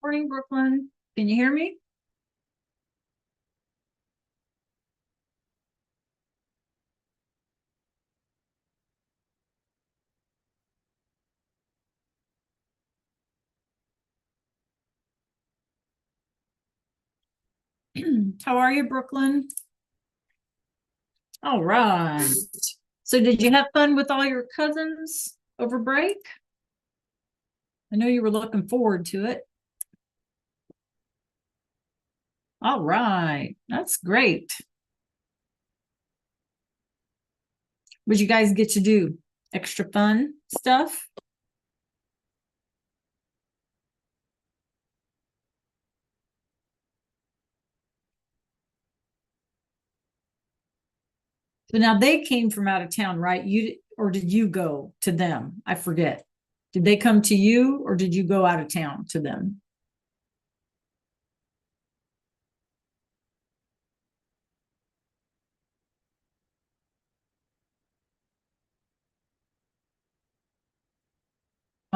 Morning, Brooklyn. Can you hear me? How are you, Brooklyn? All right. So did you have fun with all your cousins over break? I know you were looking forward to it. All right. That's great. What you guys get to do? Extra fun stuff? So now they came from out of town, right? Or did you go to them? I forget. Did they come to you or did you go out of town to them?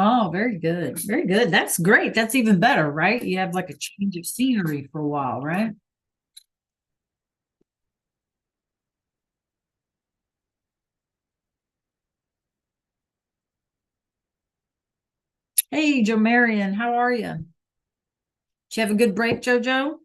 Oh, very good. Very good. That's great. That's even better, right? You have like a change of scenery for a while, right? Hey, Joe Marion, how are you? Did you have a good break, JoJo?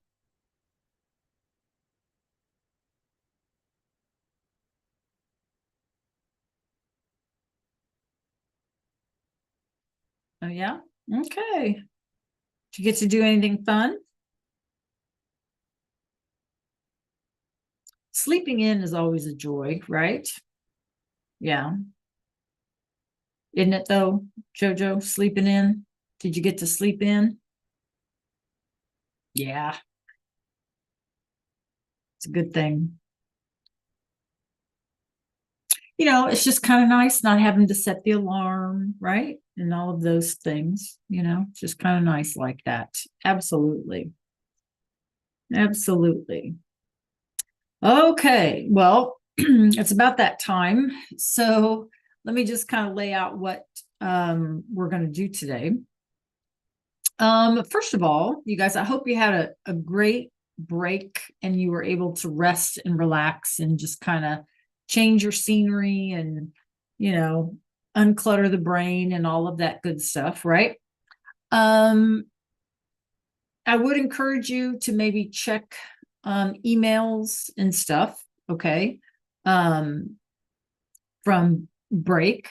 Oh, yeah? Okay. Did you get to do anything fun? Sleeping in is always a joy, right? Yeah. Isn't it though, JoJo? Sleeping in? Did you get to sleep in? Yeah, it's a good thing. It's just kind of nice not having to set the alarm, right? And all of those things, it's just kind of nice like that. Absolutely. Absolutely. Okay. Well, it's about that time. So let me just kind of lay out what we're going to do today. First of all, you guys, I hope you had a great break and you were able to rest and relax and just kind of change your scenery and, you know, unclutter the brain and all of that good stuff, right? Um, I would encourage you to maybe check emails and stuff, okay, um, from break,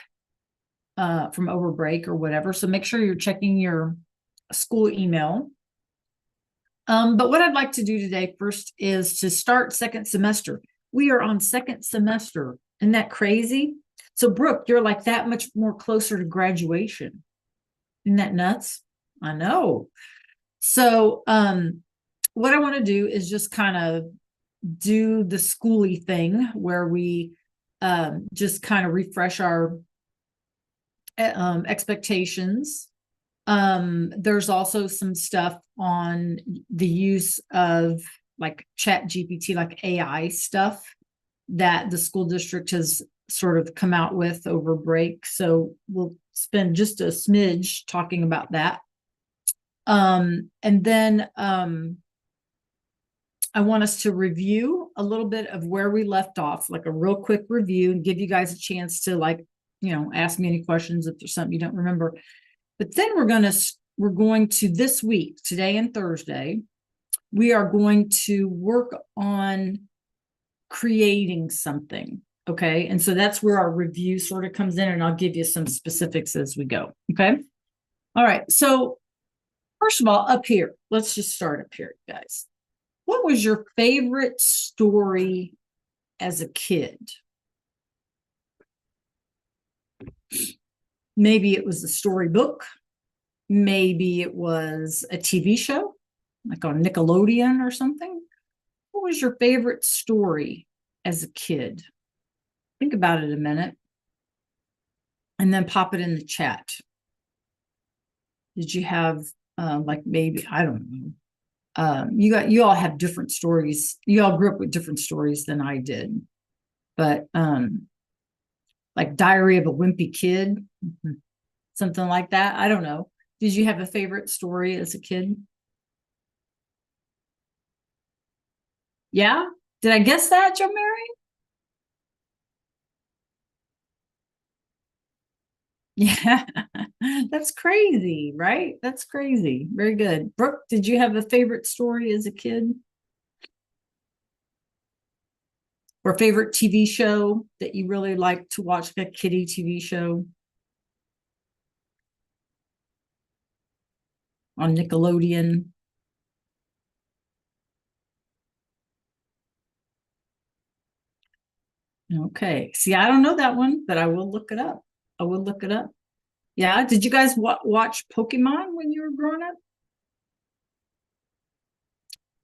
from over break or whatever. So make sure you're checking your school email. But what I'd like to do today first is to start second semester. We are on second semester. Isn't that crazy? So, Brooke, you're like that much more closer to graduation. Isn't that nuts? I know. So, what I want to do is just kind of do the schooly thing where we just kind of refresh our expectations. There's also some stuff on the use of like chat GPT, like AI stuff that the school district has sort of come out with over break. So we'll spend just a smidge talking about that. And then I want us to review a little bit of where we left off, like a real quick review, and give you guys a chance to ask me any questions if there's something you don't remember. But then we're going to this week, today and Thursday, we are going to work on creating something. Okay. And so that's where our review sort of comes in, and I'll give you some specifics as we go. Okay. All right. So, first of all, up here, let's just start up here, guys. What was your favorite story as a kid? Maybe it was a storybook. Maybe it was a TV show, like on Nickelodeon or something. What was your favorite story as a kid? Think about it a minute and then pop it in the chat. Did you have like maybe, I don't know. You all have different stories. You all grew up with different stories than I did. But like Diary of a Wimpy Kid, something like that. I don't know. Did you have a favorite story as a kid? Yeah? Did I guess that, Joe Mary? Yeah. That's crazy, right? That's crazy. Very good. Brooke, did you have a favorite story as a kid? Or favorite TV show that you really like to watch, like a kiddie TV show on Nickelodeon? Okay. See, I don't know that one, but I will look it up. I will look it up. Yeah. Did you guys watch Pokemon when you were growing up?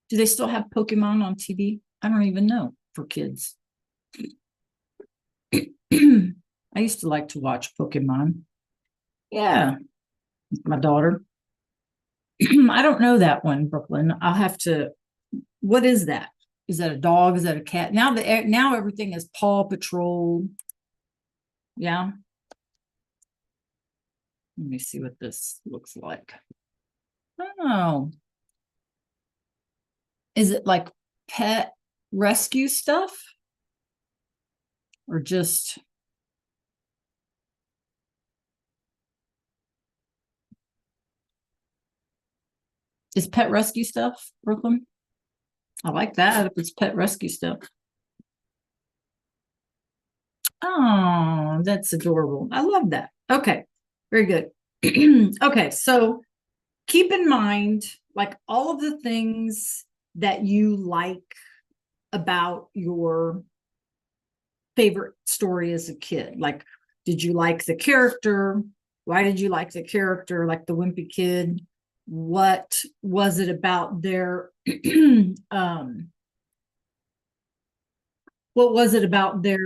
Do they still have Pokemon on TV? I don't even know for kids. I used to like to watch Pokemon. Yeah, my daughter. I don't know that one, Brooklyn. I'll have to. What is that? Is that a dog? Is that a cat? Now everything is Paw Patrol. Yeah. Let me see what this looks like. Oh, is it like pet rescue stuff or just is pet rescue stuff, Brooklyn? I like that if it's pet rescue stuff. Oh, that's adorable. I love that. Okay, very good. Okay, so keep in mind, like all of the things that you like about your favorite story as a kid. Like, did you like the character? Why did you like the character? Like the wimpy kid? What was it about their um what was it about their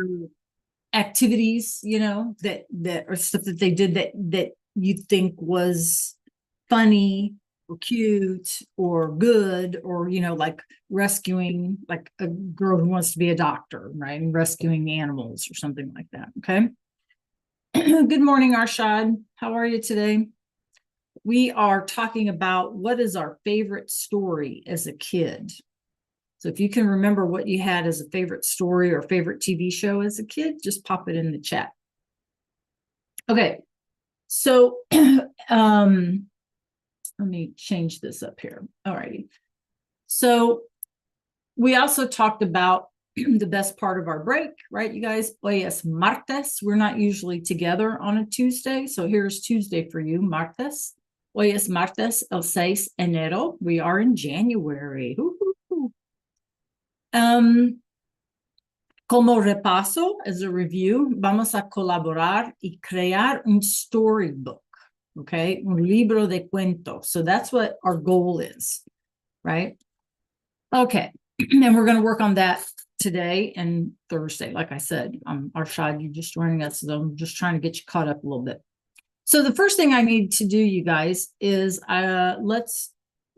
activities, that or stuff that they did that you think was funny or cute or good, or like rescuing, like a girl who wants to be a doctor, right, and rescuing animals or something like that. Okay. Good morning, Arshad. How are you today? We are talking about what is our favorite story as a kid. So if you can remember what you had as a favorite story or favorite TV show as a kid, just pop it in the chat. Okay. So let me change this up here. All righty. So we also talked about the best part of our break, right, you guys? Hoy es martes. We're not usually together on a Tuesday. So here's Tuesday for you, martes. Hoy es martes, el 6 enero. We are in January. Como repaso, as a review, vamos a colaborar y crear un storybook, okay? Un libro de cuentos. So that's what our goal is, right? Okay, and we're going to work on that today and Thursday. Like I said, Arshad, you're just joining us, so I'm just trying to get you caught up a little bit. So the first thing I need to do, you guys, is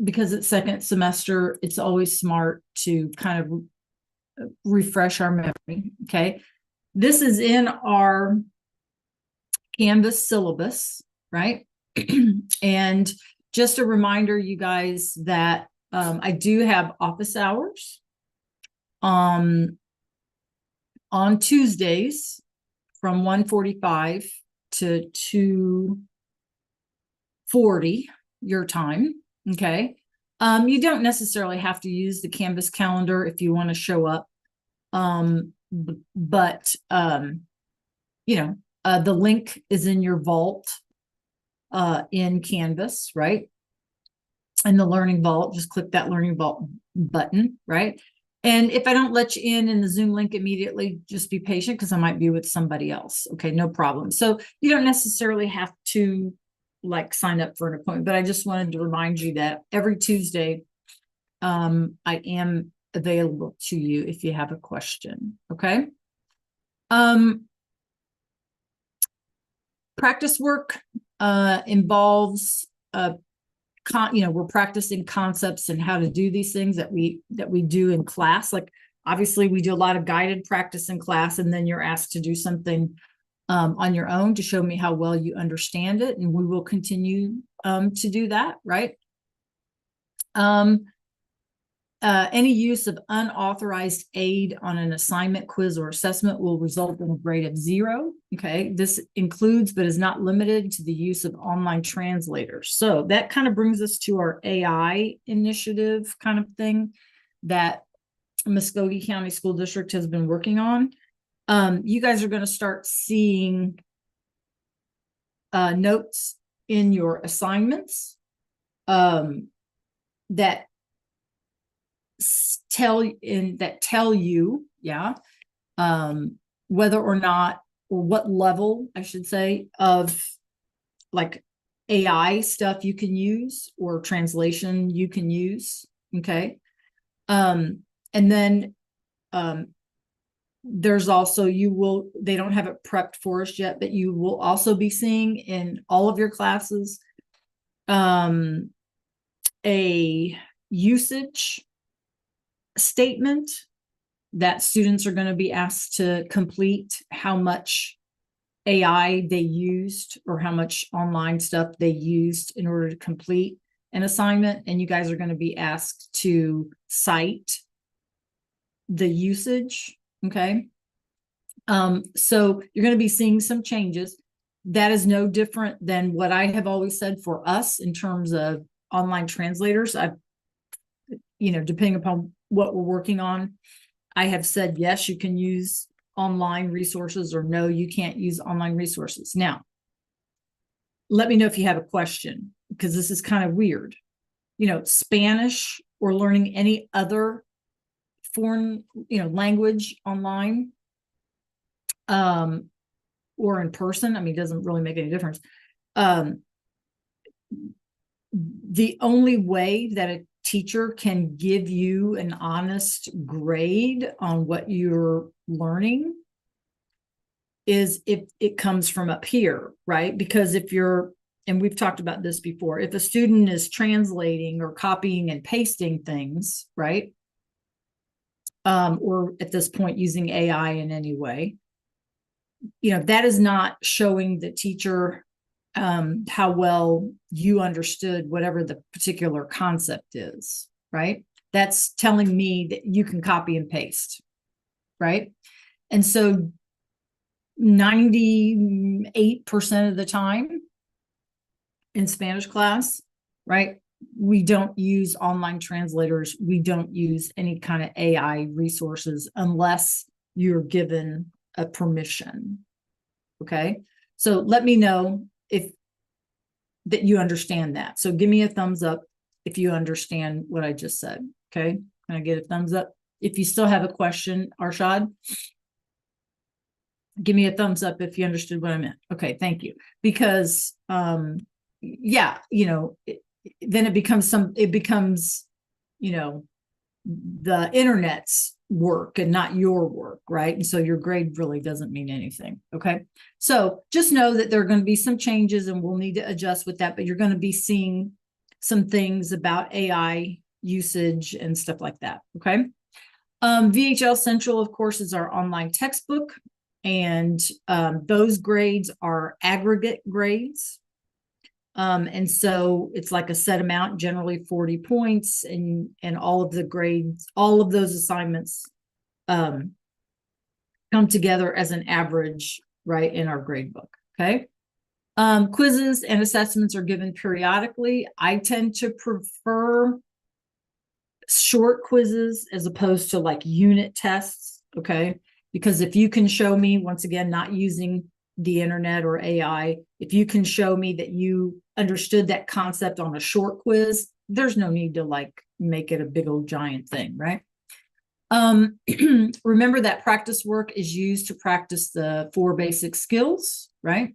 because it's second semester, it's always smart to kind of refresh our memory. Okay. This is in our Canvas syllabus, right? And just a reminder, you guys, that I do have office hours on Tuesdays from 1:45 to 2:40 your time. Okay. You don't necessarily have to use the Canvas calendar if you want to show up. But the link is in your vault in Canvas, right? In the Learning Vault, just click that Learning Vault button, right? And if I don't let you in the Zoom link immediately, just be patient because I might be with somebody else. Okay, no problem. So you don't necessarily have to sign up for an appointment, but I just wanted to remind you that every Tuesday, I am available to you if you have a question. Okay. Practice work involves we're practicing concepts and how to do these things that we do in class. Like obviously we do a lot of guided practice in class, and then you're asked to do something on your own to show me how well you understand it. And we will continue to do that, right? Any use of unauthorized aid on an assignment, quiz, or assessment will result in a grade of 0. Okay, this includes but is not limited to the use of online translators. So that kind of brings us to our AI initiative kind of thing that Muskogee County School District has been working on. You guys are going to start seeing notes in your assignments that tell you, whether or not, or what level, I should say, of like AI stuff you can use or translation you can use. Okay. And then there's also, they don't have it prepped for us yet, but you will also be seeing in all of your classes a usage statement that students are going to be asked to complete, how much AI they used or how much online stuff they used in order to complete an assignment. And you guys are going to be asked to cite the usage. Okay. So you're going to be seeing some changes. That is no different than what I have always said for us in terms of online translators. Depending upon what we're working on, I have said, yes, you can use online resources, or no, you can't use online resources. Now, let me know if you have a question, because this is kind of weird. Spanish or learning any other foreign, language online, or in person, it doesn't really make any difference. The only way that a teacher can give you an honest grade on what you're learning is if it comes from up here, right? Because and we've talked about this before, if a student is translating or copying and pasting things, right? Or at this point using AI in any way, that is not showing the teacher how well you understood whatever the particular concept is, right? That's telling me that you can copy and paste, right? And so 98% of the time in Spanish class, right, we don't use online translators. We don't use any kind of AI resources unless you're given a permission. Okay. So let me know that you understand that. So give me a thumbs up if you understand what I just said. Okay. Can I get a thumbs up? If you still have a question, Arshad, give me a thumbs up if you understood what I meant. Okay. Thank you. Because, then it becomes, the internet's work and not your work, right? And so your grade really doesn't mean anything. Okay. So just know that there are going to be some changes and we'll need to adjust with that, but you're going to be seeing some things about AI usage and stuff like that. Okay. VHL Central, of course, is our online textbook, and those grades are aggregate grades. And so it's like a set amount, generally 40 points, and all of the grades, all of those assignments come together as an average, right, in our grade book. Okay. Quizzes and assessments are given periodically. I tend to prefer short quizzes as opposed to like unit tests. Okay. Because if you can show me, once again, not using the internet or AI, if you can show me that you understood that concept on a short quiz, there's no need to like make it a big old giant thing, right? Remember that practice work is used to practice the 4 basic skills, right?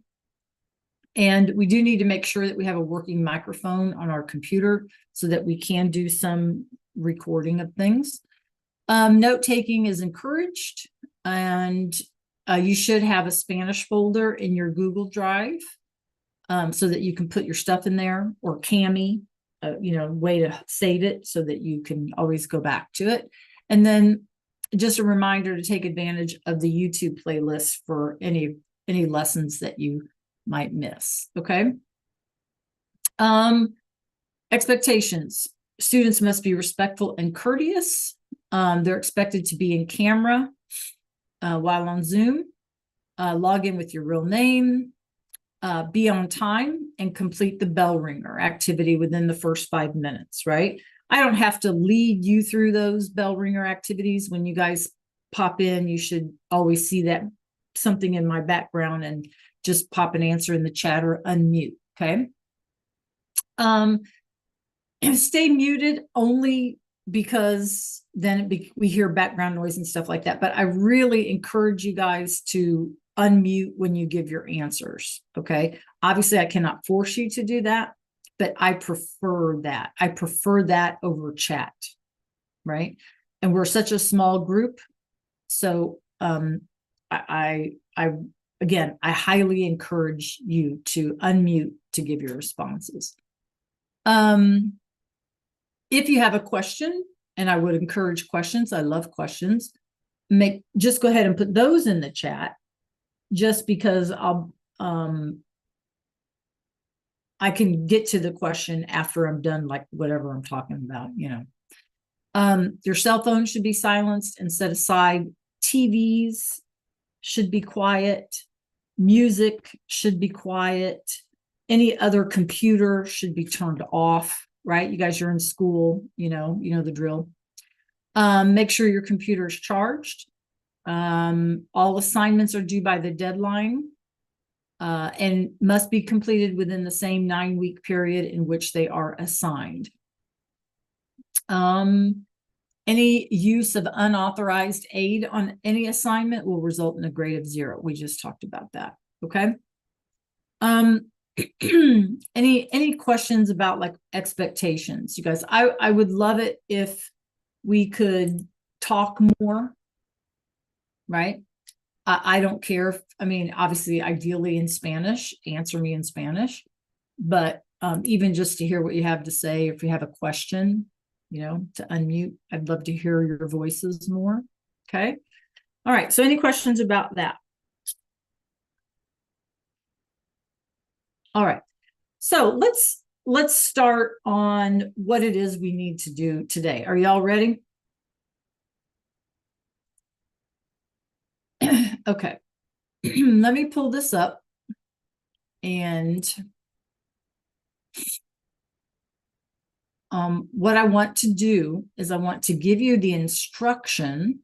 And we do need to make sure that we have a working microphone on our computer so that we can do some recording of things. Note-taking is encouraged, and you should have a Spanish folder in your Google Drive so that you can put your stuff in there, or Cami, way to save it so that you can always go back to it. And then just a reminder to take advantage of the YouTube playlist for any any lessons that you might miss. Okay. Expectations. Students must be respectful and courteous. They're expected to be in camera while on Zoom. Log in with your real name. Be on time and complete the bell ringer activity within the first 5 minutes, right? I don't have to lead you through those bell ringer activities. When you guys pop in, you should always see that something in my background, and just pop an answer in the chat or unmute, okay? Stay muted only because then we hear background noise and stuff like that. But I really encourage you guys to unmute when you give your answers, okay? Obviously, I cannot force you to do that, but I prefer that. I prefer that over chat, right? And we're such a small group. So I again, I highly encourage you to unmute to give your responses. If you have a question, and I would encourage questions, I love questions, just go ahead and put those in the chat, just because I can get to the question after I'm done, like whatever I'm talking about, you know. Your cell phone should be silenced and set aside. TVs should be quiet. Music should be quiet. Any other computer should be turned off, right? You guys are in school, you know the drill. Make sure your computer is charged. All assignments are due by the deadline and must be completed within the same 9-week period in which they are assigned. Any use of unauthorized aid on any assignment will result in a grade of 0. We just talked about that, okay? Any questions about like expectations, you guys? I would love it if we could talk more, right? I don't care if, I mean, obviously, ideally in Spanish, answer me in Spanish, but even just to hear what you have to say, if you have a question, to unmute, I'd love to hear your voices more. Okay. All right. So any questions about that? All right. So let's start on what it is we need to do today. Are y'all ready? Okay. Let me pull this up, and what I want to do is I want to give you the instruction,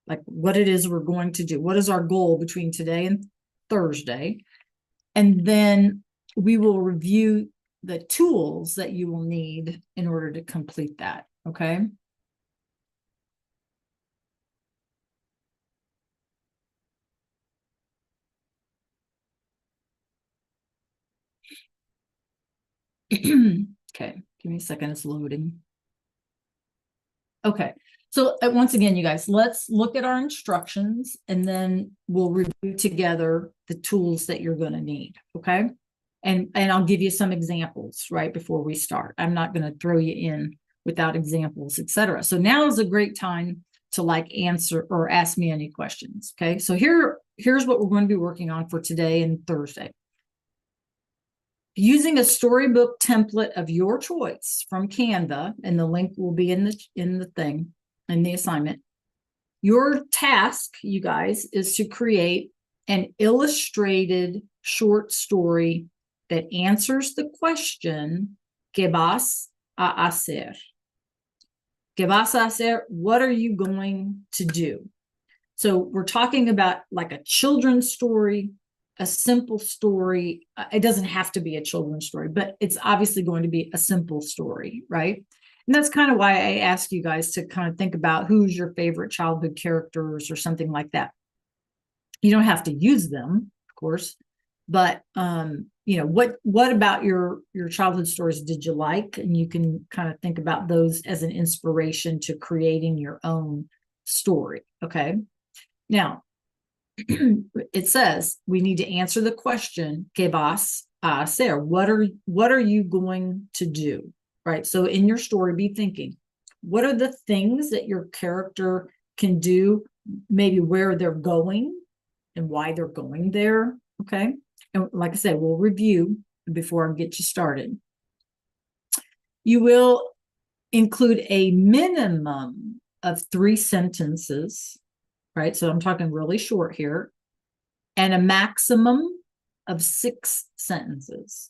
like what it is we're going to do. What is our goal between today and Thursday? And then we will review the tools that you will need in order to complete that, okay? Okay, give me a second, it's loading. Okay, so once again, you guys, let's look at our instructions, and then we'll review together the tools that you're going to need, okay? And I'll give you some examples right before we start. I'm not going to throw you in without examples, etc. So now is a great time to like answer or ask me any questions, okay? So here's what we're going to be working on for today and Thursday. Using a storybook template of your choice from Canva, and the link will be in the thing, in the assignment. Your task, you guys, is to create an illustrated short story that answers the question, ¿Qué vas a hacer? ¿Qué vas a hacer? What are you going to do? So we're talking about like a children's story, a simple story. It doesn't have to be a children's story, but it's obviously going to be a simple story, right? And that's kind of why I ask you guys to kind of think about who's your favorite childhood characters or something like that. You don't have to use them, of course, but what about your childhood stories did you like? And you can kind of think about those as an inspiration to creating your own story, okay? Now, it says we need to answer the question, ¿Qué vas a hacer? What are you going to do? Right? So in your story, be thinking, what are the things that your character can do, maybe where they're going, and why they're going there. Okay. And like I said, we'll review before I get you started. You will include a minimum of 3 sentences, right? So I'm talking really short here, and a maximum of 6 sentences.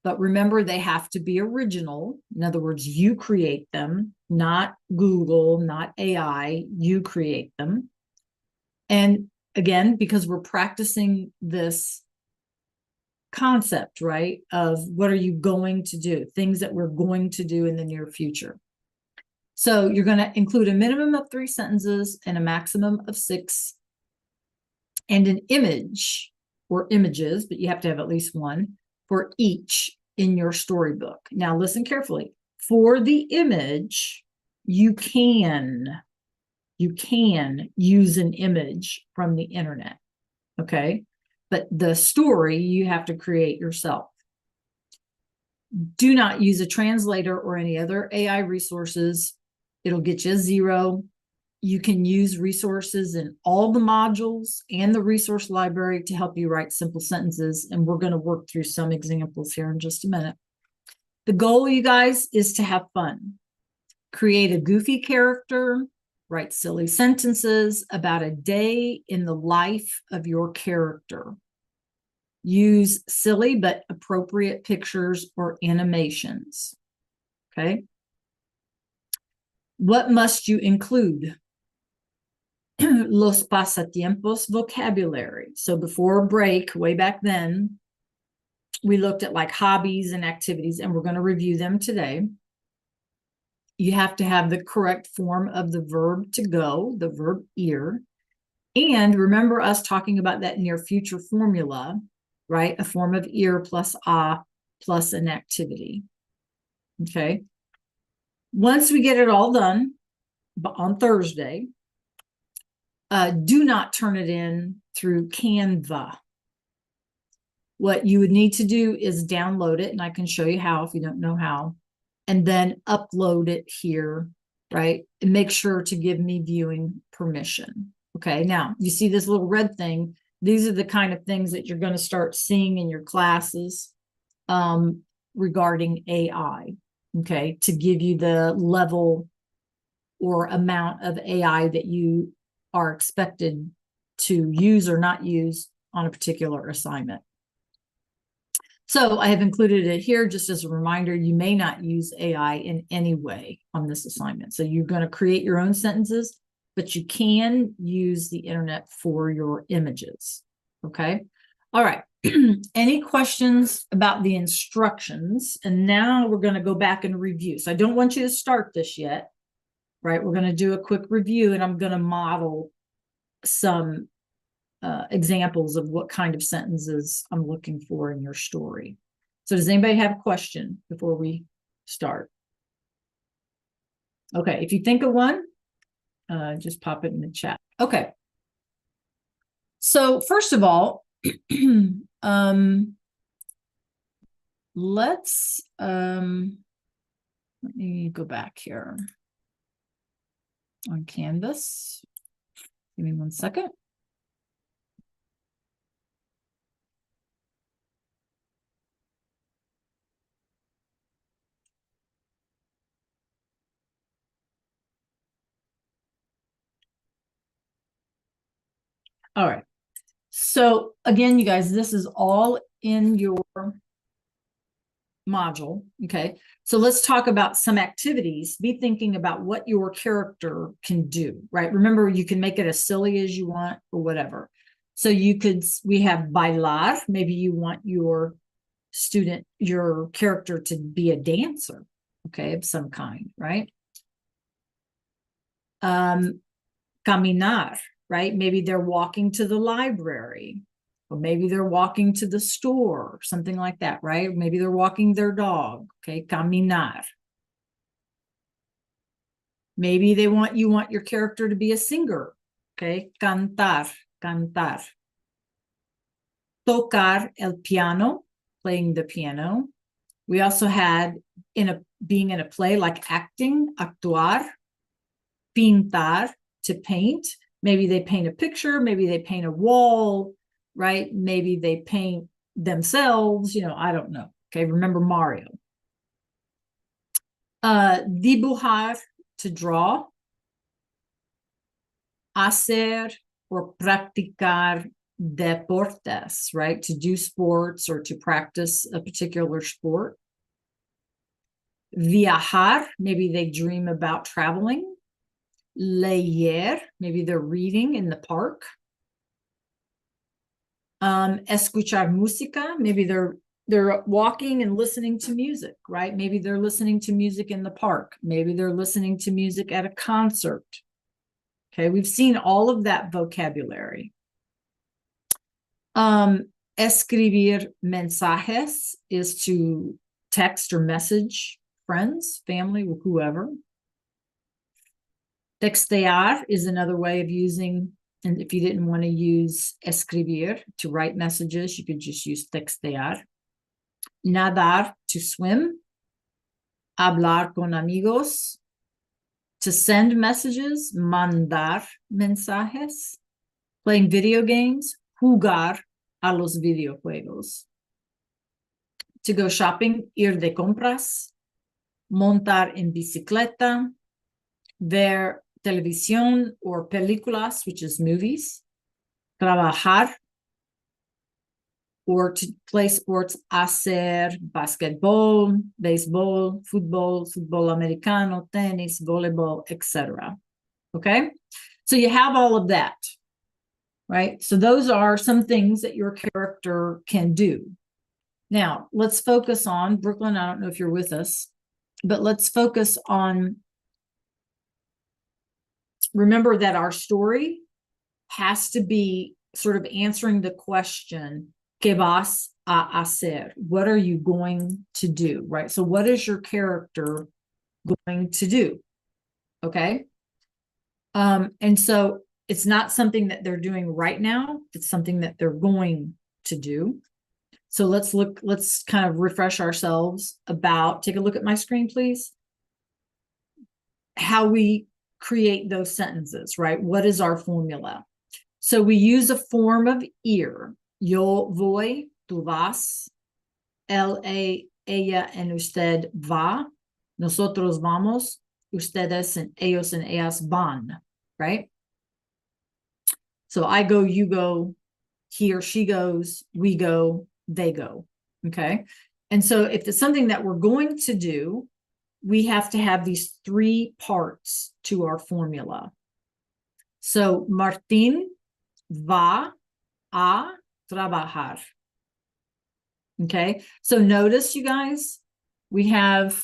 But remember, they have to be original. In other words, you create them, not Google, not AI. You create them. And again, because we're practicing this concept, right, of what are you going to do, things that we're going to do in the near future. So you're going to include a minimum of 3 sentences and a maximum of 6, and an image or images, but you have to have at least one for each in your storybook. Now listen carefully. For the image, you can use an image from the internet, okay? But the story you have to create yourself. Do not use a translator or any other AI resources. It'll get you a 0. You can use resources in all the modules and the resource library to help you write simple sentences. And we're going to work through some examples here in just a minute. The goal, you guys, is to have fun. Create a goofy character, write silly sentences about a day in the life of your character. Use silly but appropriate pictures or animations. Okay. What must you include? Los pasatiempos vocabulary. So before a break, way back then, we looked at like hobbies and activities, and we're going to review them today. You have to have the correct form of the verb to go, the verb ir. And remember us talking about that near future formula, right? A form of ir plus a plus an activity. Okay. Once we get it all done on Thursday, do not turn it in through Canva. What you would need to do is download it, and I can show you how if you don't know how, and then upload it here, right? And make sure to give me viewing permission. Okay, now you see this little red thing. These are the kind of things that you're going to start seeing in your classes regarding AI, okay, to give you the level or amount of AI that you are expected to use or not use on a particular assignment. So I have included it here just as a reminder. You may not use AI in any way on this assignment. So you're going to create your own sentences, but you can use the internet for your images. Okay. All right. Any questions about the instructions? And now we're going to go back and review. So I don't want you to start this yet, right? We're going to do a quick review, and I'm going to model some examples of what kind of sentences I'm looking for in your story. So does anybody have a question before we start? Okay, if you think of one, just pop it in the chat. Okay. So first of all, let's let me go back here on Canvas. Give me 1 second. All right. So again, you guys, this is all in your module. Okay. So let's talk about some activities. Be thinking about what your character can do, right? Remember, you can make it as silly as you want or whatever. So we have bailar. Maybe you want your character to be a dancer, okay, of some kind, right? Caminar, right? Maybe they're walking to the library, or maybe they're walking to the store, something like that, right? Maybe they're walking their dog, okay? Caminar. Maybe you want your character to be a singer, okay? Cantar, cantar. Tocar el piano, playing the piano. We also had being in a play, like acting, actuar. Pintar, to paint. Maybe they paint a picture, maybe they paint a wall, right? Maybe they paint themselves, I don't know. Okay, remember Mario. Dibujar, to draw. Hacer or practicar deportes, right? To do sports or to practice a particular sport. Viajar, maybe they dream about traveling. Leer, maybe they're reading in the park. Escuchar música, maybe they're walking and listening to music, right? Maybe they're listening to music in the park. Maybe they're listening to music at a concert. Okay, we've seen all of that vocabulary. Escribir mensajes is to text or message friends, family, whoever. Textear is another way of using, and if you didn't want to use escribir to write messages, you could just use textear. Nadar, to swim. Hablar con amigos, to send messages. Mandar mensajes. Playing video games. Jugar a los videojuegos. To go shopping. Ir de compras. Montar en bicicleta. Ver televisión or películas, which is movies. Trabajar, or to play sports. Hacer basketball, baseball, fútbol americano, tenis, volleyball, etc. Okay, so you have all of that, right? So those are some things that your character can do. Now let's focus on Brooklyn. I don't know if you're with us, but let's focus on, remember that our story has to be sort of answering the question, ¿qué vas a hacer? What are you going to do, right? So what is your character going to do? Okay. And so it's not something that they're doing right now. It's something that they're going to do. So let's kind of refresh ourselves about, take a look at my screen, please. How we create those sentences, right? What is our formula? So we use a form of ir. Yo voy, tú vas. Él, ella, and usted va. Nosotros vamos. Ustedes and ellos and ellas van, right? So I go, you go, he or she goes, we go, they go, okay? And so if it's something that we're going to do, we have to have these three parts to our formula. So Martín va a trabajar. Okay, so notice, you guys, we have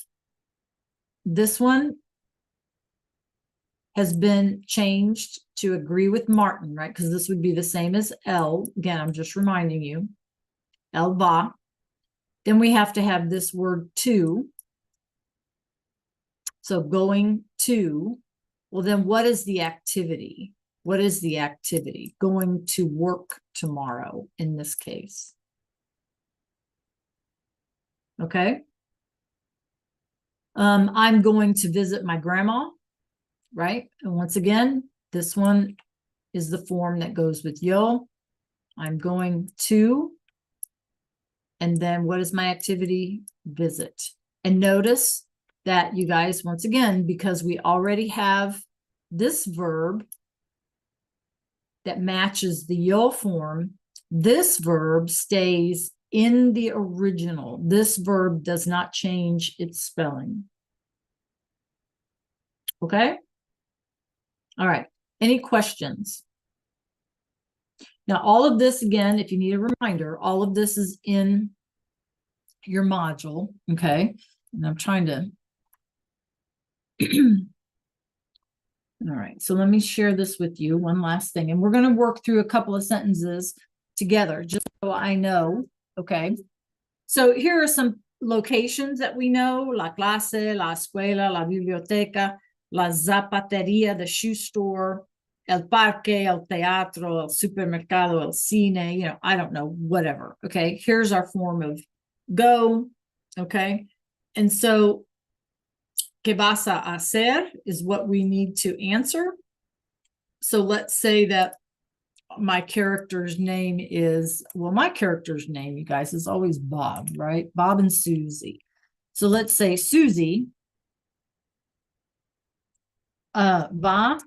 this one has been changed to agree with Martin, right? Because this would be the same as L. Again, I'm just reminding you. El va. Then we have to have this word to. So going to. Well, then what is the activity? What is the activity? Going to work tomorrow in this case. Okay. I'm going to visit my grandma, right? And once again, this one is the form that goes with yo. I'm going to, and then what is my activity? Visit. And notice that, you guys, once again, because we already have this verb that matches the yo form, this verb stays in the original. This verb does not change its spelling. Okay? All right. Any questions? Now, all of this, again, if you need a reminder, all of this is in your module, okay? And I'm trying to... All right, so let me share this with you, one last thing. And we're going to work through a couple of sentences together, just so I know, okay? So here are some locations that we know: la clase, la escuela, la biblioteca, la zapatería, the shoe store, el parque, el teatro, el supermercado, el cine, I don't know, whatever. Okay, here's our form of go. Okay, and so ¿qué vas a hacer is what we need to answer. So let's say that my character's name is, well, my character's name, you guys, is always Bob, right? Bob and Susie. So let's say Susie va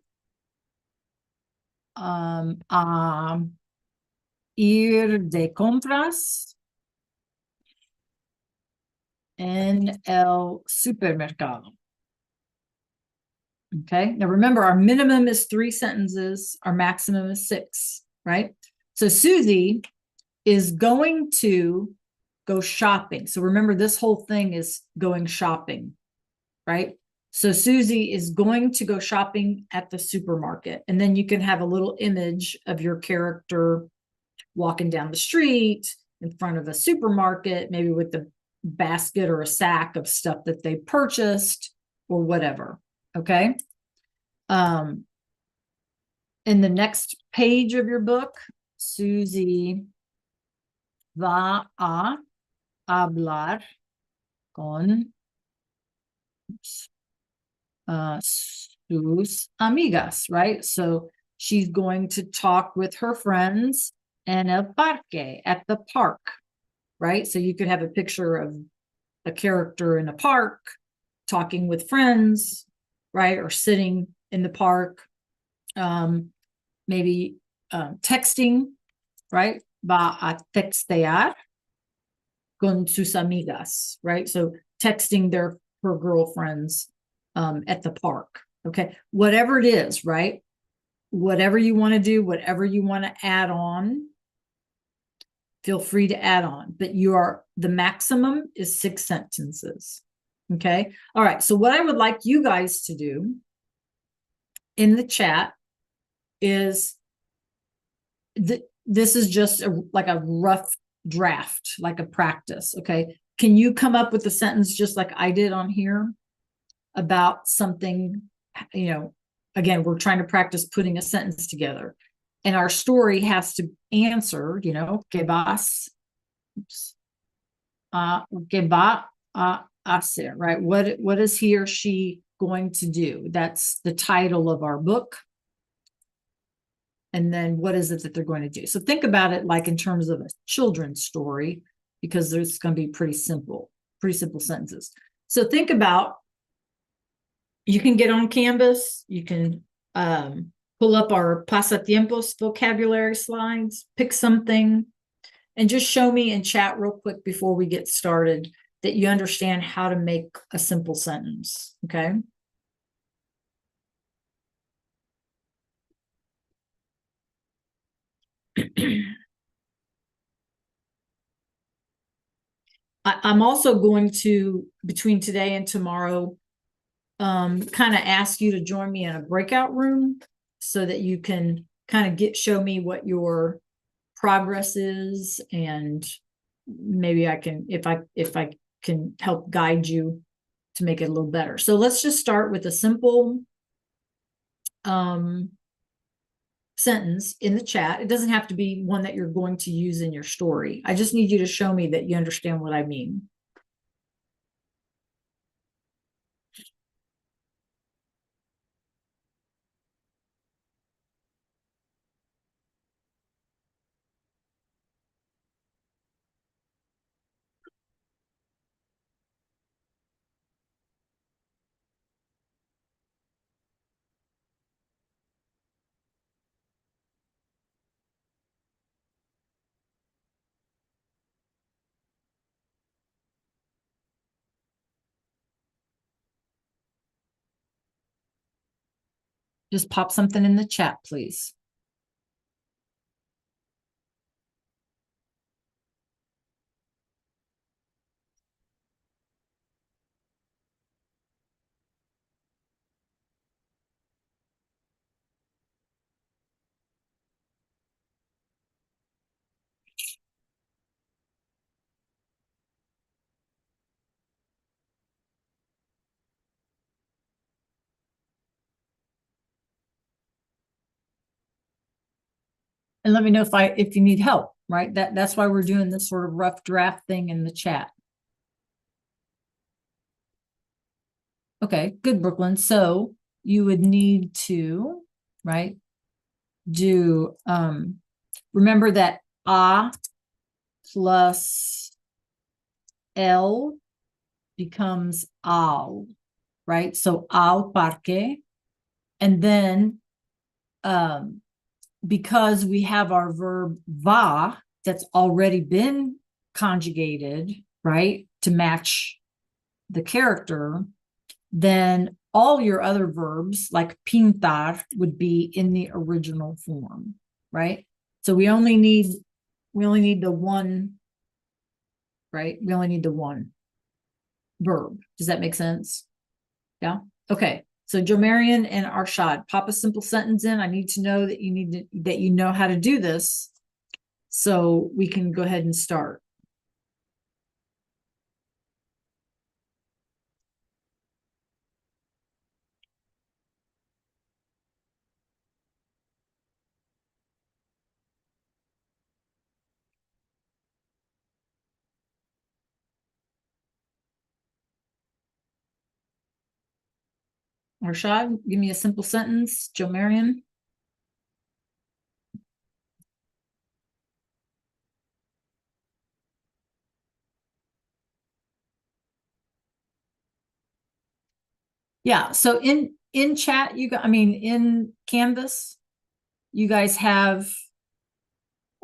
a ir de compras en el supermercado. Okay. Now remember, our minimum is 3 sentences, our maximum is 6, right? So Susie is going to go shopping. So remember, this whole thing is going shopping, right? So Susie is going to go shopping at the supermarket. And then you can have a little image of your character walking down the street in front of a supermarket, maybe with the basket or a sack of stuff that they purchased or whatever. Okay. In the next page of your book, Susie va a hablar con sus amigas, right? So she's going to talk with her friends en el parque, at the park, right? So you could have a picture of a character in a park talking with friends, right? Or sitting in the park, maybe texting, right? Va a textear con sus amigas, right? So texting her girlfriends at the park. Okay. Whatever it is, right? Whatever you want to do, whatever you want to add on, feel free to add on. But the maximum is 6 sentences. Okay. All right. So what I would like you guys to do in the chat is this is just like a rough draft, like a practice. Okay. Can you come up with a sentence just like I did on here about something, again, we're trying to practice putting a sentence together. And our story has to answer, que vas, que va a hacer, right? What is he or she going to do? That's the title of our book. And then what is it that they're going to do? So think about it like in terms of a children's story, because there's going to be pretty simple sentences. So think about, you can get on Canvas, you can pull up our pasatiempos vocabulary slides, pick something, and just show me in chat real quick before we get started that you understand how to make a simple sentence, okay? I'm also going to, between today and tomorrow, kind of ask you to join me in a breakout room so that you can kind of show me what your progress is, and maybe I can, if I can help guide you to make it a little better. So let's just start with a simple sentence in the chat. It doesn't have to be one that you're going to use in your story. I just need you to show me that you understand what I mean. Just pop something in the chat, please. And let me know if you need help, right? That's why we're doing this sort of rough draft thing in the chat. Okay, good, Brooklyn. So you would need to, right, do, remember that a plus el becomes al, right? So al parque. And then, because we have our verb va that's already been conjugated, right, to match the character, then all your other verbs like pintar would be in the original form, right? So we only need the one, right? We only need the one verb. Does that make sense? Yeah. Okay. So Jomarian and Arshad, pop a simple sentence in. I need to know that you know how to do this, so we can go ahead and start. Arshad, give me a simple sentence. Jomarian. Yeah. So in chat, in Canvas, you guys have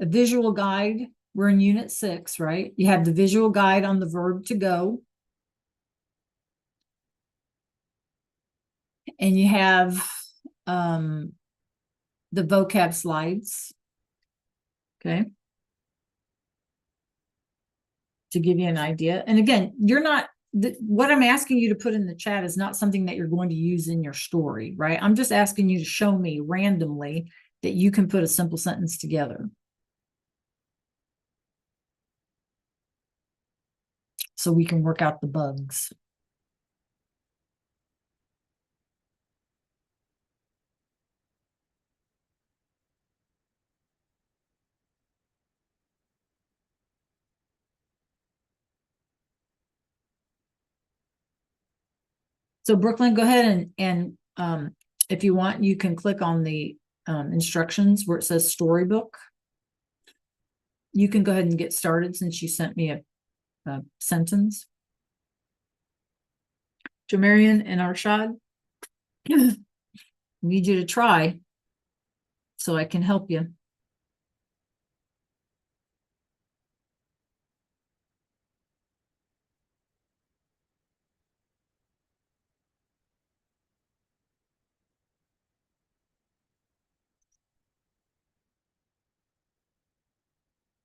a visual guide. We're in unit 6, right? You have the visual guide on the verb to go. And you have the vocab slides. Okay. To give you an idea. And again, what I'm asking you to put in the chat is not something that you're going to use in your story, right? I'm just asking you to show me randomly that you can put a simple sentence together. So we can work out the bugs. So Brooklyn, go ahead and if you want, you can click on the instructions where it says storybook. You can go ahead and get started since you sent me a sentence. Jamarian and Arshad, I need you to try so I can help you.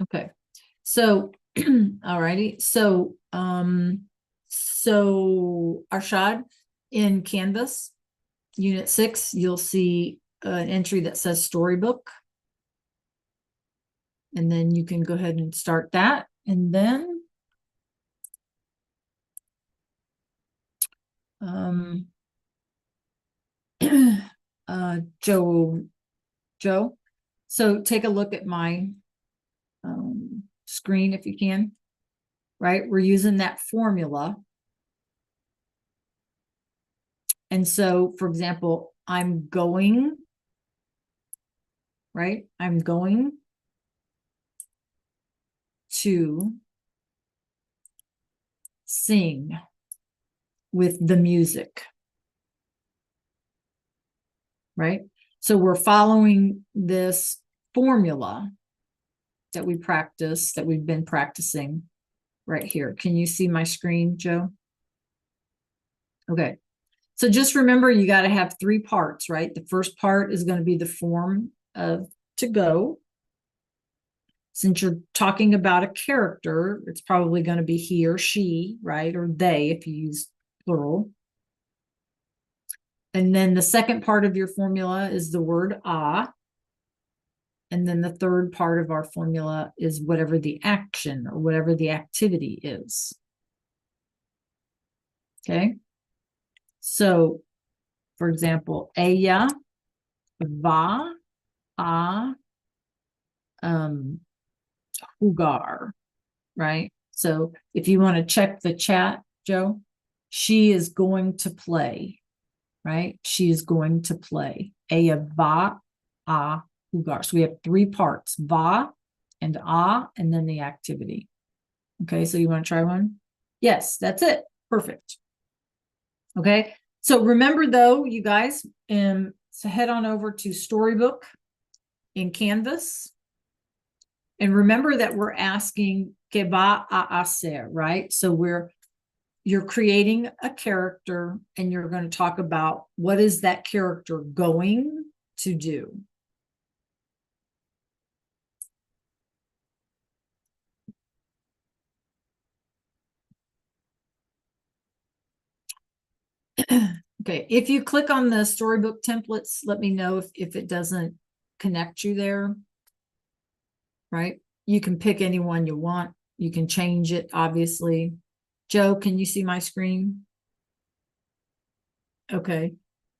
Okay. So, alrighty. So, Arshad, in Canvas, Unit 6, you'll see an entry that says storybook. And then you can go ahead and start that. And then, Joe, so take a look at my screen if you can, right? We're using that formula. And so, for example, I'm going, right? I'm going to sing with the music, right? So we're following this formula that we practice, that we've been practicing right here. Can you see my screen, Joe? Okay. So just remember, you got to have 3 parts, right? The first part is going to be the form of to go. Since you're talking about a character, it's probably going to be he or she, right? Or they, if you use plural. And then the second part of your formula is the word a. And then the third part of our formula is whatever the action or whatever the activity is. Okay. So, for example, ella va a jugar, right? So if you want to check the chat, Joe, she is going to play, right? She is going to play. Ella va a lugar. So we have three parts, va and a, and then the activity. Okay, so you want to try one? Yes, that's it. Perfect. Okay, so remember though, you guys, so head on over to Storybook in Canvas. And remember that we're asking que va a hacer, right? So you're creating a character and you're going to talk about what is that character going to do. Okay, if you click on the Storybook templates, let me know if it doesn't connect you there, right? You can pick any one you want. You can change it, obviously. Joe, can you see my screen? Okay.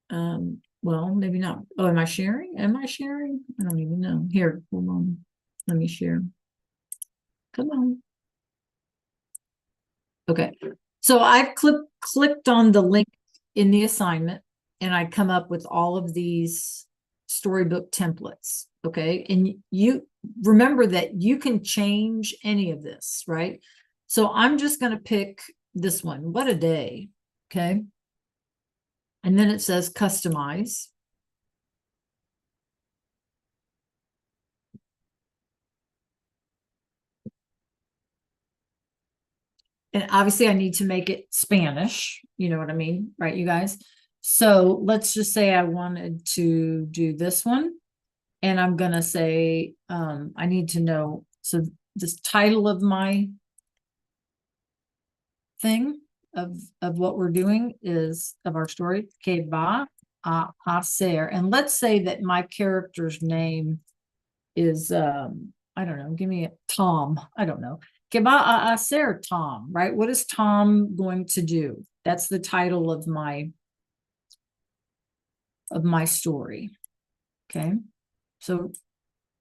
Well, maybe not. Oh, am I sharing? Am I sharing? I don't even know. Here, hold on. Let me share. Come on. Okay. So I've clicked on the link in the assignment and I come up with all of these storybook templates. Okay. And you remember that you can change any of this, right? So I'm just going to pick this one. What a day. Okay. And then it says customize. And obviously I need to make it Spanish. You know what I mean? Right, you guys? So let's just say I wanted to do this one. And I'm going to say, I need to know. So this title of my thing of what we're doing is of our story, que va a hacer. And let's say that my character's name is, I don't know, give me a Tom. I don't know. Que va a hacer Tom, right? What is Tom going to do? That's the title of my story. Okay. So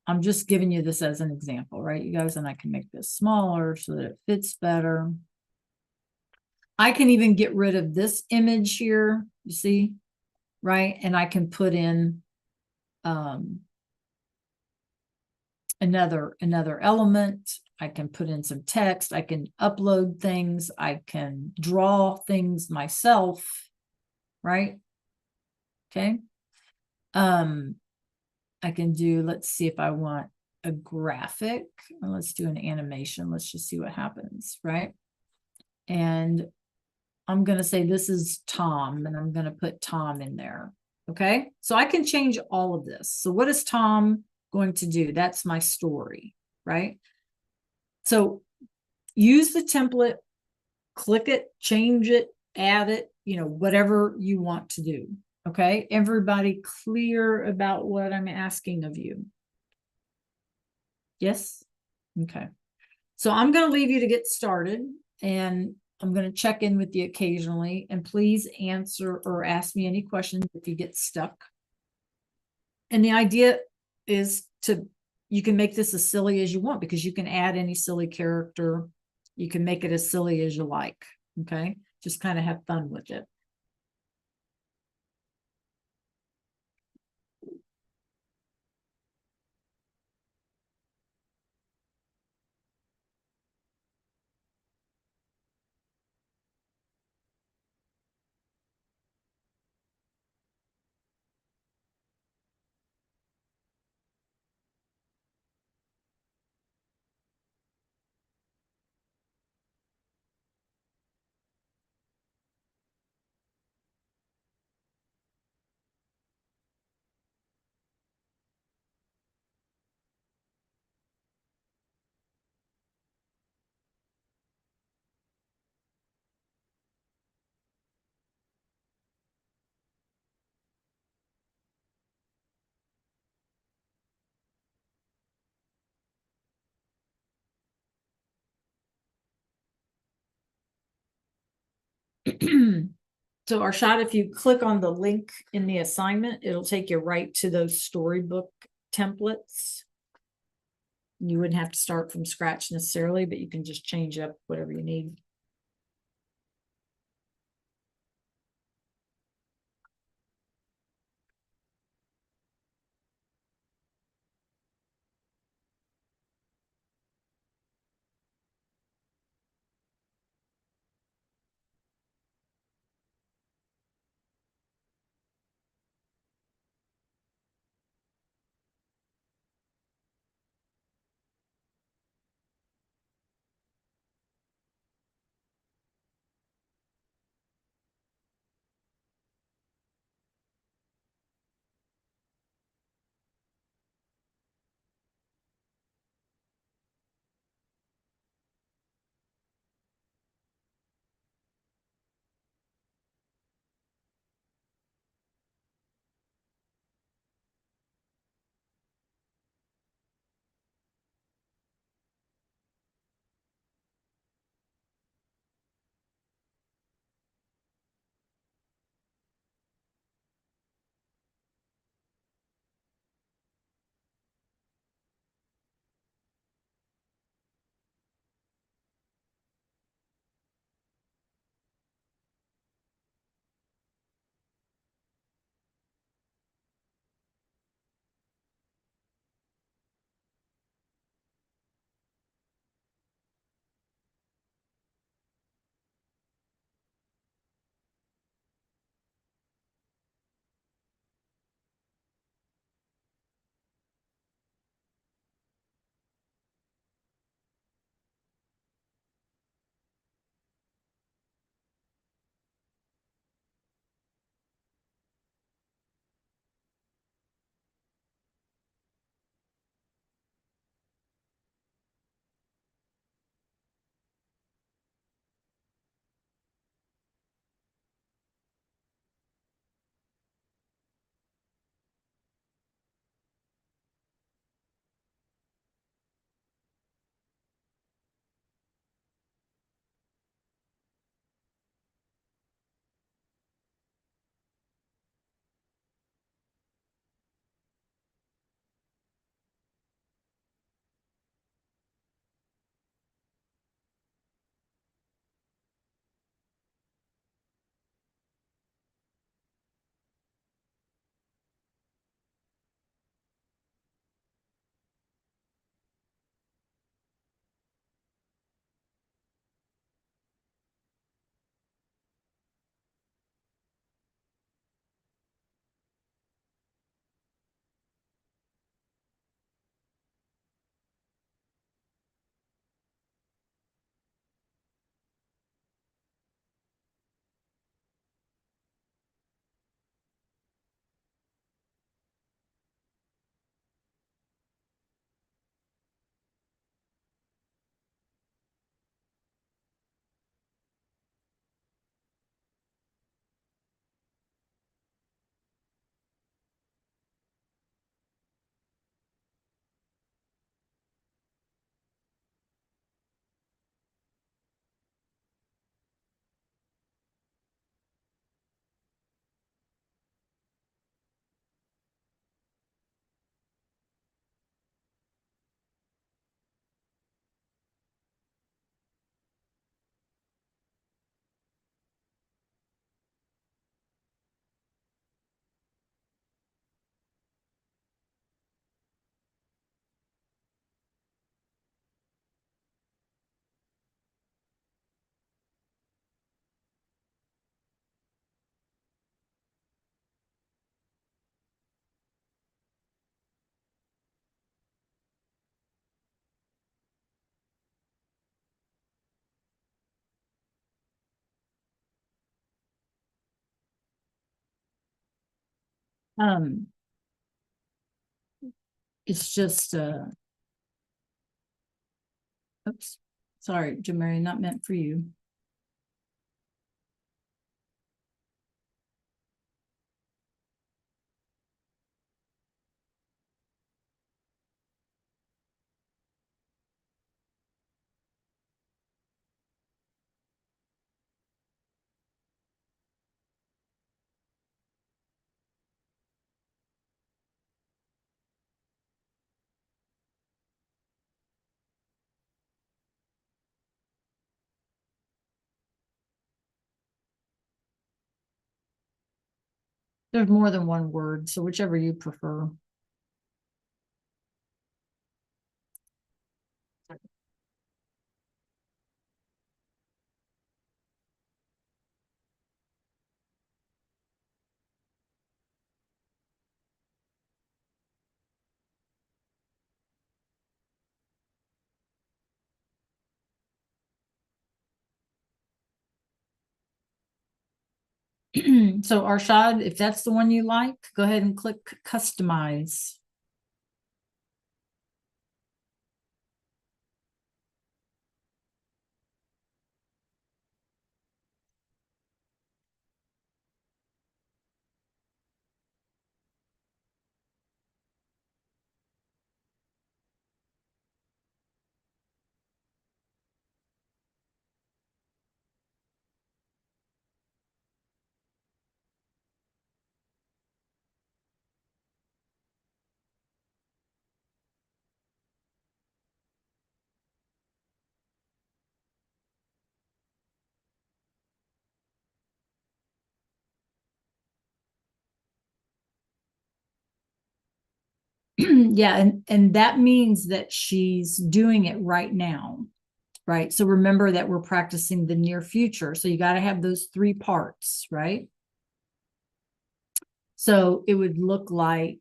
I'm just giving you this as an example, right, you guys? And I can make this smaller so that it fits better. I can even get rid of this image here, you see, right? And I can put in another element. I can put in some text. I can upload things. I can draw things myself, right? Okay. I can do, let's see if I want a graphic. Let's do an animation. Let's just see what happens, right? And I'm going to say this is Tom, and I'm going to put Tom in there. Okay. So I can change all of this. So what is Tom going to do? That's my story, right? So use the template, click it, change it, add it, whatever you want to do. Okay. Everybody clear about what I'm asking of you? Yes. Okay. So I'm going to leave you to get started, and I'm going to check in with you occasionally, and please answer or ask me any questions if you get stuck. And the idea is you can make this as silly as you want, because you can add any silly character. You can make it as silly as you like. Okay. Just kind of have fun with it. So Arshad, if you click on the link in the assignment, it'll take you right to those storybook templates. You wouldn't have to start from scratch necessarily, but you can just change up whatever you need. Um, it's just, oops, sorry, Jamari, not meant for you. There's more than one word, so whichever you prefer. So Arshad, if that's the one you like, go ahead and click customize. Yeah, and that means that she's doing it right now, right? So remember that we're practicing the near future. So you got to have those three parts, right? So it would look like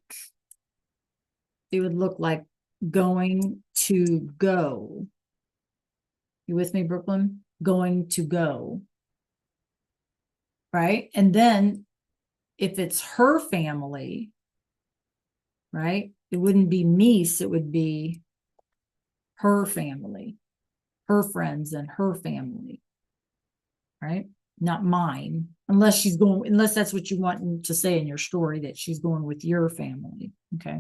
going to go. You with me, Brooklyn? Going to go, right? And then if it's her family, right? It wouldn't be Mies, it would be her family, her friends and her family, right? Not mine, unless that's what you want to say in your story, that she's going with your family. Okay.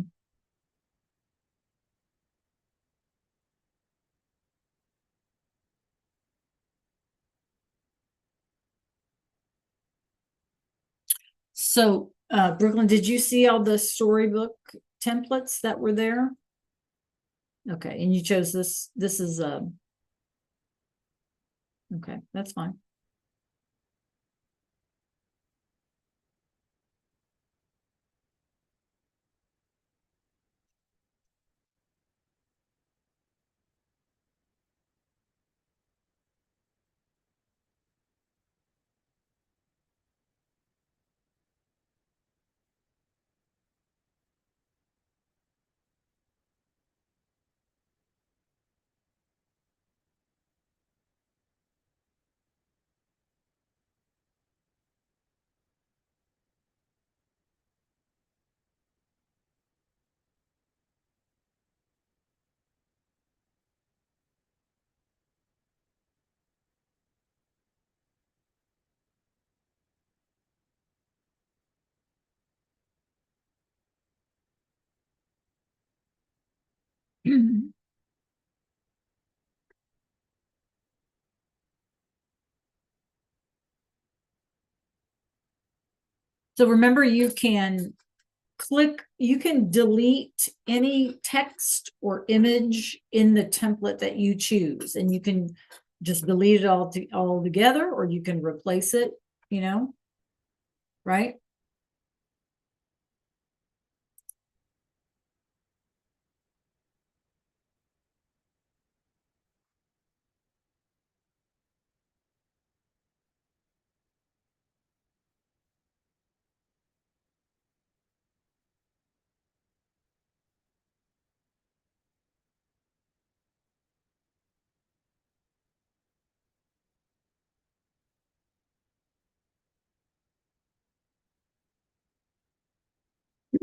So, Brooklyn, did you see all the storybook templates that were there? Okay, and you chose this. This is okay, that's fine. So remember, you can delete any text or image in the template that you choose, and you can just delete it all together, or you can replace it, right?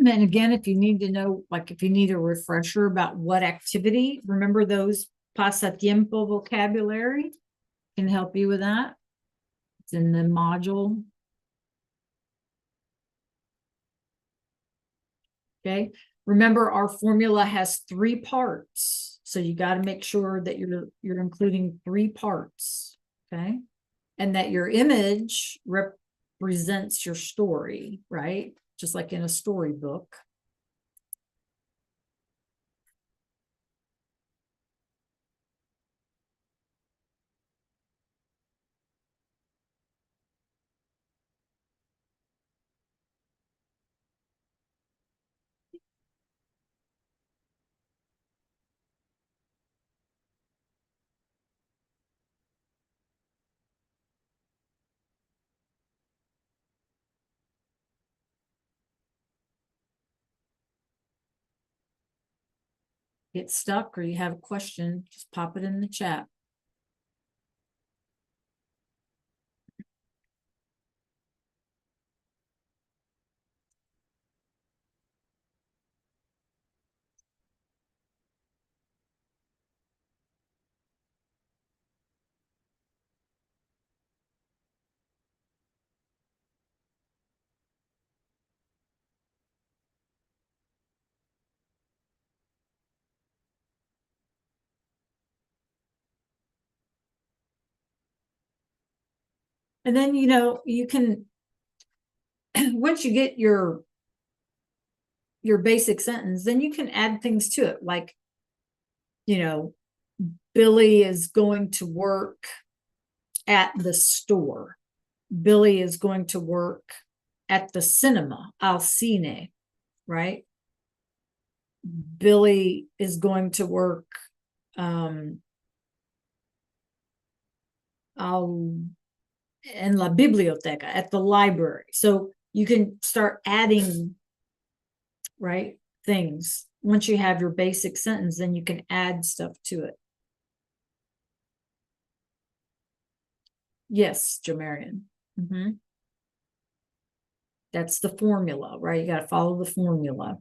And again, if you need to know, like if you need a refresher about what activity, remember those pasatiempo vocabulary can help you with that. It's in the module. Okay. Remember, our formula has 3 parts. So you got to make sure that you're including 3 parts. Okay. And that your image represents your story, right? Just like in a storybook. Get stuck or you have a question, just pop it in the chat. And then, you can, once you get your basic sentence, then you can add things to it. Like, Billy is going to work at the store. Billy is going to work at the cinema, al cine, right? Billy is going to work en la biblioteca, at the library. So you can start adding, right, things. Once you have your basic sentence, then you can add stuff to it. Yes, Jamarian. That's the formula, right? You got to follow the formula.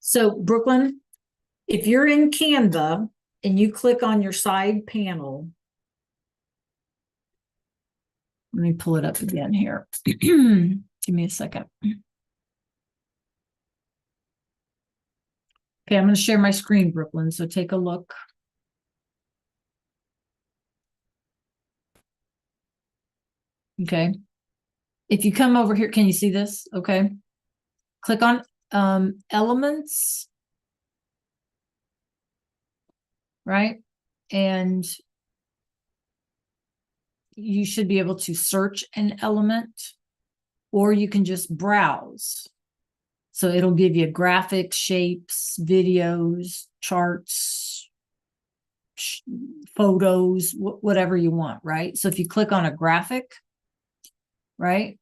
So, Brooklyn, if you're in Canva and you click on your side panel, let me pull it up again here. Give me a second. Okay, I'm going to share my screen, Brooklyn. So take a look. Okay. If you come over here, can you see this? Okay. Click on elements. Right. And you should be able to search an element, or you can just browse. So it'll give you graphics, shapes, videos, charts, photos, whatever you want, right? So if you click on a graphic, right,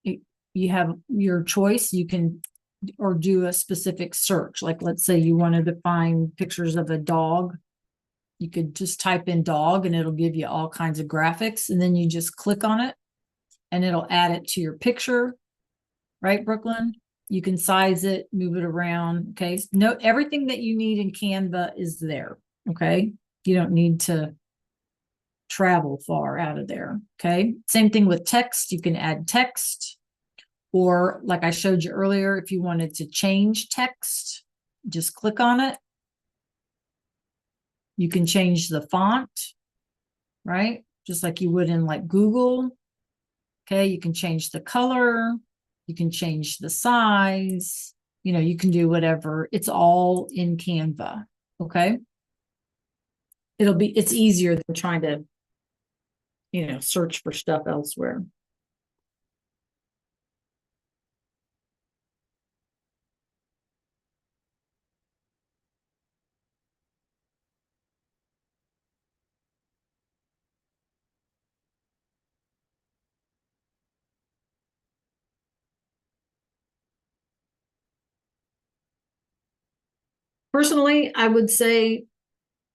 you have your choice. You can, or do a specific search. Like, let's say you wanted to find pictures of a dog. You could just type in dog and it'll give you all kinds of graphics. And then you just click on it and it'll add it to your picture, right, Brooklyn? You can size it, move it around. Okay. No, everything that you need in Canva is there. Okay. You don't need to travel far out of there. Okay. Same thing with text. You can add text, or like I showed you earlier, if you wanted to change text, just click on it. You can change the font, right? Just like you would in like Google. Okay. You can change the color. You can change the size. You can do whatever. It's all in Canva. Okay. It's easier than trying to, search for stuff elsewhere. Personally, I would say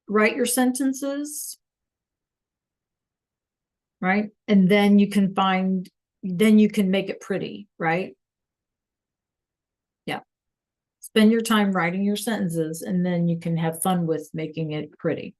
write your sentences, right? And then then you can make it pretty, right? Yeah. Spend your time writing your sentences and then you can have fun with making it pretty.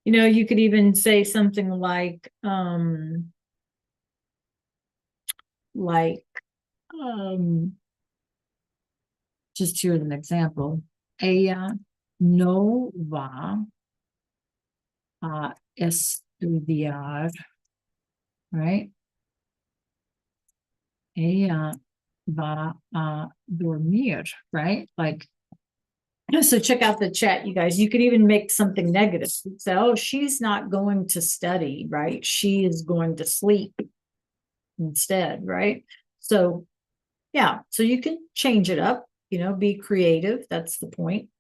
You could even say something like, um, just here's an example. Ella no va a estudiar, right? Ella va a dormir, right? Like, so check out the chat, you guys. You could even make something negative. Say, oh, she's not going to study, right? She is going to sleep instead, right? So, yeah, so you can change it up, be creative. That's the point.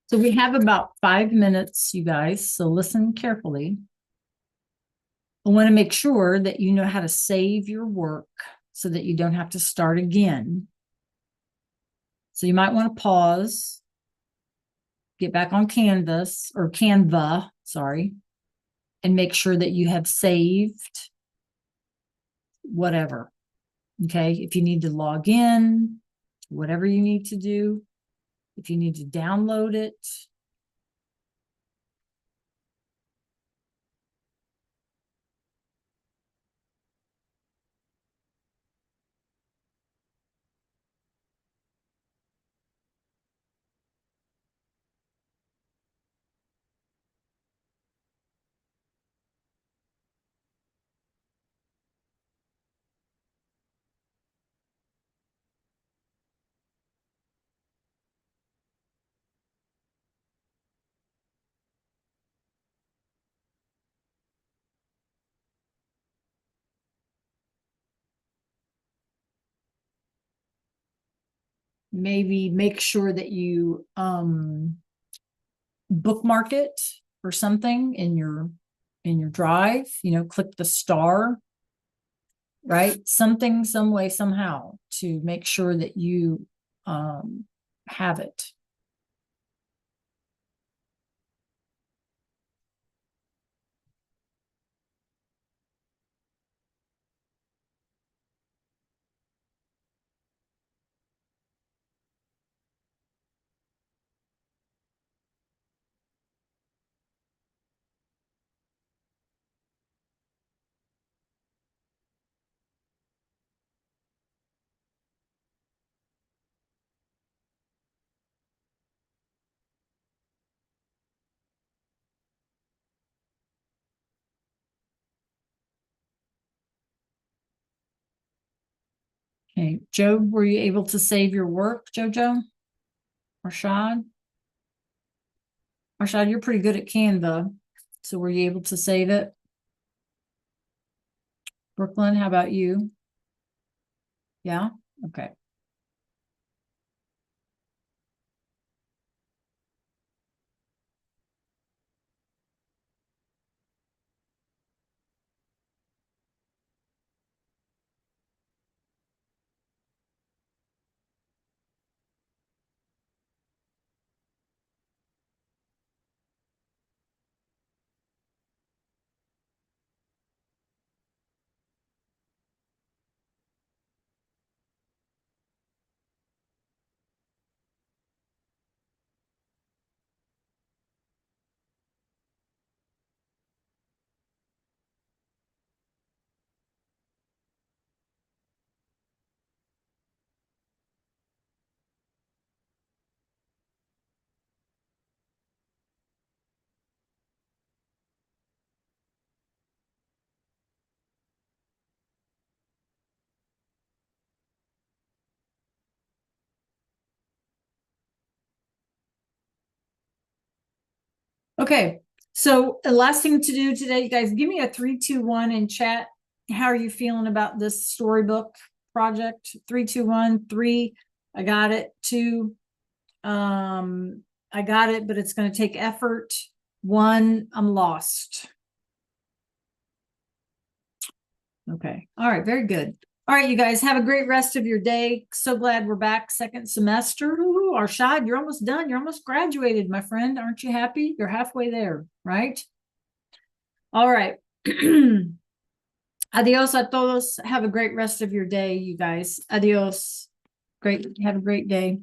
So we have about 5 minutes, you guys, so listen carefully. I want to make sure that you know how to save your work so that you don't have to start again. So you might want to pause, get back on Canvas or Canva, sorry, and make sure that you have saved whatever. Okay. If you need to log in, whatever you need to do, if you need to download it. Maybe make sure that you bookmark it or something in your drive, click the star, right? Something, some way, somehow to make sure that you have it. Okay, Joe, were you able to save your work, Jojo? Rashad? Rashad, you're pretty good at Canva. So were you able to save it? Brooklyn, how about you? Yeah? Okay. Okay. So the last thing to do today, you guys, give me a 3, 2, 1 in chat. How are you feeling about this storybook project? 3, 2, 1, 3. I got it. 2. I got it, but it's going to take effort. 1, I'm lost. Okay. All right. Very good. All right, you guys have a great rest of your day. So glad we're back second semester. Ooh, Arshad, you're almost done. You're almost graduated, my friend. Aren't you happy? You're halfway there, right? All right. Adios a todos. Have a great rest of your day, you guys. Adios. Great. Have a great day.